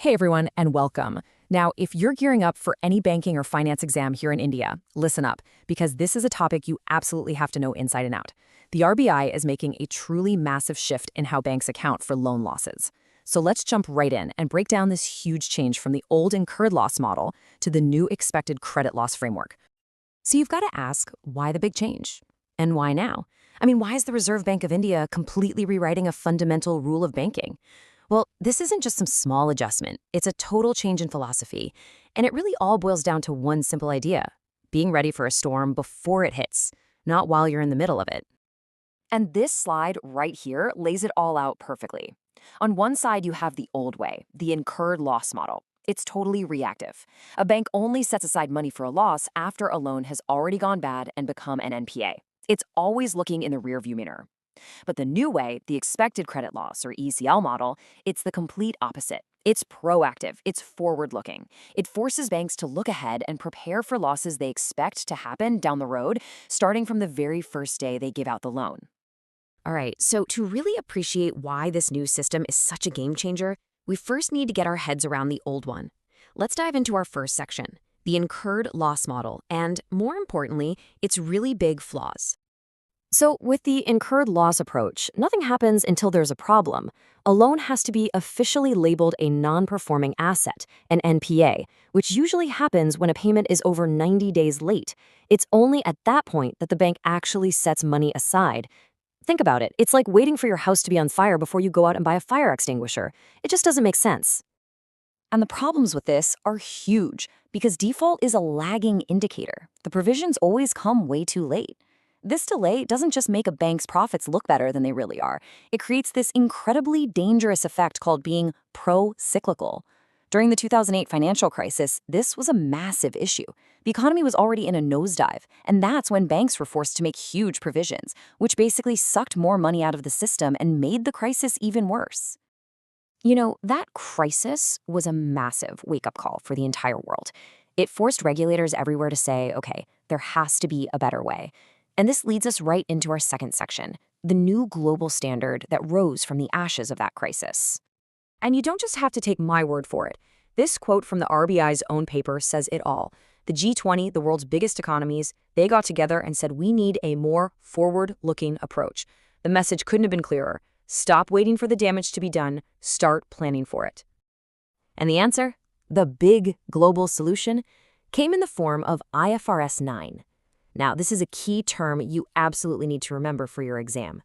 Hey everyone, and welcome. Now, if you're gearing up for any banking or finance exam here in India, listen up, because this is a topic you absolutely have to know inside and out. The RBI is making a truly massive shift in how banks account for loan losses. So let's jump right in and break down this huge change from the old incurred loss model to the new expected credit loss framework. So you've got to ask, why the big change? And why now? Why is the Reserve Bank of India completely rewriting a fundamental rule of banking? Well, this isn't just some small adjustment. It's a total change in philosophy. And it really all boils down to one simple idea: being ready for a storm before it hits, not while you're in the middle of it. And this slide right here lays it all out perfectly. On one side, you have the old way, the incurred loss model. It's totally reactive. A bank only sets aside money for a loss after a loan has already gone bad and become an NPA. It's always looking in the rearview mirror. But the new way, the expected credit loss, or ECL model, it's the complete opposite. It's proactive, it's forward-looking. It forces banks to look ahead and prepare for losses they expect to happen down the road, starting from the very first day they give out the loan. All right, so to really appreciate why this new system is such a game changer, we first need to get our heads around the old one. Let's dive into our first section, the incurred loss model, and more importantly, its really big flaws. So with the incurred loss approach, nothing happens until there's a problem. A loan has to be officially labeled a non-performing asset, an NPA, which usually happens when a payment is over 90 days late. It's only at that point that the bank actually sets money aside. Think about it. It's like waiting for your house to be on fire before you go out and buy a fire extinguisher. It just doesn't make sense. And the problems with this are huge because default is a lagging indicator. The provisions always come way too late. This delay doesn't just make a bank's profits look better than they really are. It creates this incredibly dangerous effect called being pro-cyclical. During the 2008 financial crisis, this was a massive issue. The economy was already in a nosedive, and that's when banks were forced to make huge provisions, which basically sucked more money out of the system and made the crisis even worse. That crisis was a massive wake-up call for the entire world. It forced regulators everywhere to say, okay, there has to be a better way. And this leads us right into our second section, the new global standard that rose from the ashes of that crisis. And you don't just have to take my word for it. This quote from the RBI's own paper says it all. The G20, the world's biggest economies, they got together and said we need a more forward-looking approach. The message couldn't have been clearer. Stop waiting for the damage to be done. Start planning for it. And the answer? The big global solution came in the form of IFRS 9. Now, this is a key term you absolutely need to remember for your exam.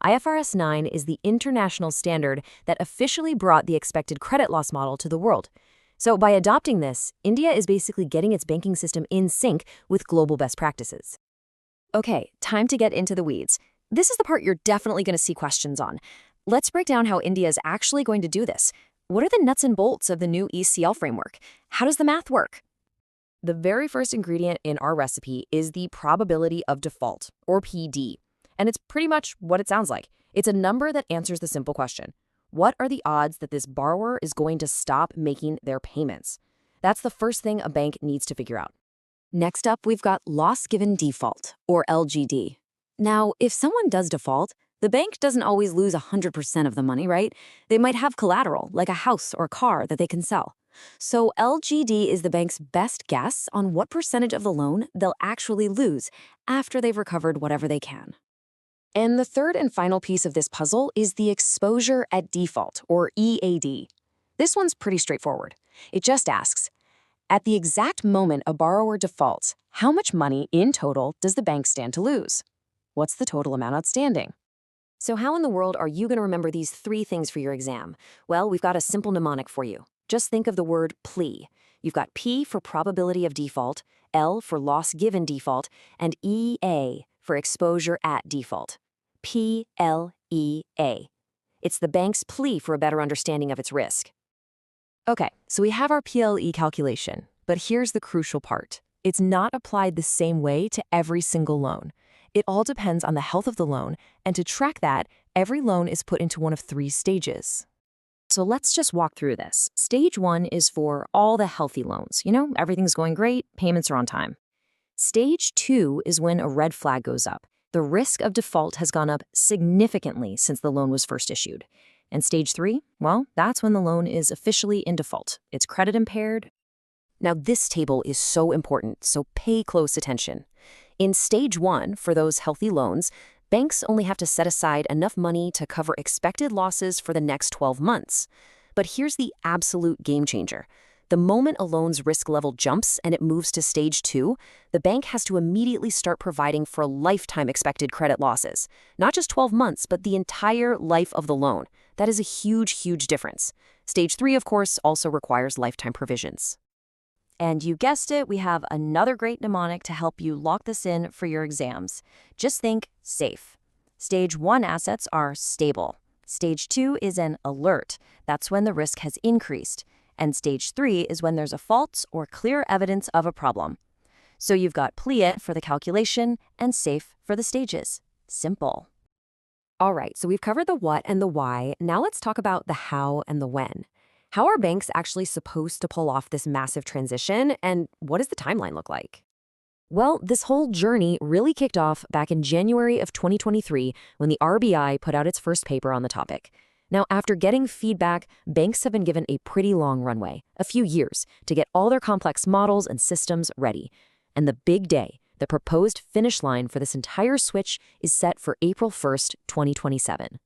IFRS 9 is the international standard that officially brought the expected credit loss model to the world. So by adopting this, India is basically getting its banking system in sync with global best practices. Okay, time to get into the weeds. This is the part you're definitely going to see questions on. Let's break down how India is actually going to do this. What are the nuts and bolts of the new ECL framework? How does the math work? The very first ingredient in our recipe is the probability of default, or PD. And it's pretty much what it sounds like. It's a number that answers the simple question: what are the odds that this borrower is going to stop making their payments? That's the first thing a bank needs to figure out. Next up, we've got loss given default, or LGD. Now, if someone does default, the bank doesn't always lose 100% of the money, right? They might have collateral, like a house or a car that they can sell. So LGD is the bank's best guess on what percentage of the loan they'll actually lose after they've recovered whatever they can. And the third and final piece of this puzzle is the exposure at default, or EAD. This one's pretty straightforward. It just asks, at the exact moment a borrower defaults, how much money in total does the bank stand to lose? What's the total amount outstanding? So how in the world are you going to remember these three things for your exam? Well, we've got a simple mnemonic for you. Just think of the word plea. You've got P for probability of default, L for loss given default, and EA for exposure at default. PLEA. It's the bank's plea for a better understanding of its risk. Okay, so we have our PLE calculation, but here's the crucial part. It's not applied the same way to every single loan. It all depends on the health of the loan, and to track that, every loan is put into one of three stages. So let's just walk through this. Stage 1 is for all the healthy loans. Everything's going great, payments are on time. Stage 2 is when a red flag goes up. The risk of default has gone up significantly since the loan was first issued. And stage 3, well, that's when the loan is officially in default. It's credit impaired. Now, this table is so important, so pay close attention. In stage 1, for those healthy loans, banks only have to set aside enough money to cover expected losses for the next 12 months. But here's the absolute game changer. The moment a loan's risk level jumps and it moves to stage 2, the bank has to immediately start providing for lifetime expected credit losses. Not just 12 months, but the entire life of the loan. That is a huge, huge difference. Stage 3, of course, also requires lifetime provisions. And you guessed it, we have another great mnemonic to help you lock this in for your exams. Just think SAFE. Stage 1 assets are stable. Stage 2 is an alert. That's when the risk has increased. And stage 3 is when there's a fault or clear evidence of a problem. So you've got PLIA for the calculation and SAFE for the stages. Simple. All right, so we've covered the what and the why. Now let's talk about the how and the when. How are banks actually supposed to pull off this massive transition, and what does the timeline look like? Well, this whole journey really kicked off back in January of 2023 when the RBI put out its first paper on the topic. Now, after getting feedback, banks have been given a pretty long runway, a few years, to get all their complex models and systems ready. And the big day, the proposed finish line for this entire switch is set for April 1st, 2027.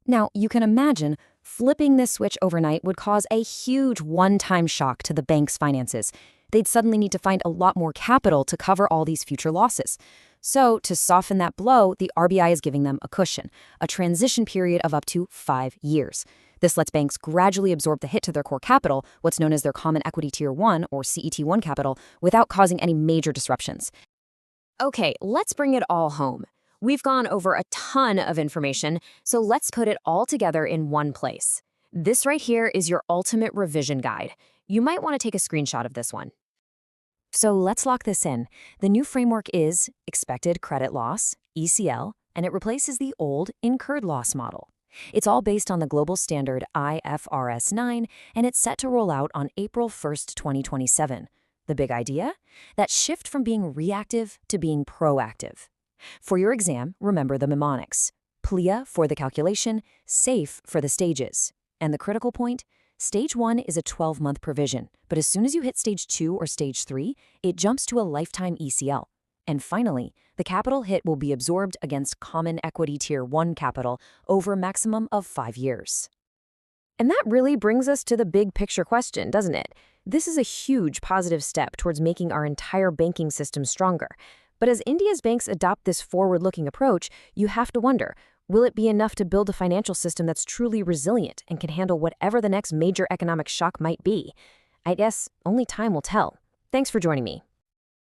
Now, you can imagine flipping this switch overnight would cause a huge one-time shock to the bank's finances. They'd suddenly need to find a lot more capital to cover all these future losses. So, to soften that blow, the RBI is giving them a cushion, a transition period of up to 5 years. This lets banks gradually absorb the hit to their core capital, what's known as their Common Equity Tier 1 or CET1 capital, without causing any major disruptions. Okay, let's bring it all home. We've gone over a ton of information, so let's put it all together in one place. This right here is your ultimate revision guide. You might want to take a screenshot of this one. So let's lock this in. The new framework is Expected Credit Loss, ECL, and it replaces the old Incurred Loss model. It's all based on the global standard IFRS 9, and it's set to roll out on April 1st, 2027. The big idea? That shift from being reactive to being proactive. For your exam, remember the mnemonics. PLIA for the calculation, SAFE for the stages. And the critical point? Stage 1 is a 12-month provision, but as soon as you hit stage 2 or stage 3, it jumps to a lifetime ECL. And finally, the capital hit will be absorbed against Common Equity Tier 1 capital over a maximum of 5 years. And that really brings us to the big picture question, doesn't it? This is a huge positive step towards making our entire banking system stronger. But as India's banks adopt this forward-looking approach, you have to wonder, will it be enough to build a financial system that's truly resilient and can handle whatever the next major economic shock might be? I guess only time will tell. Thanks for joining me.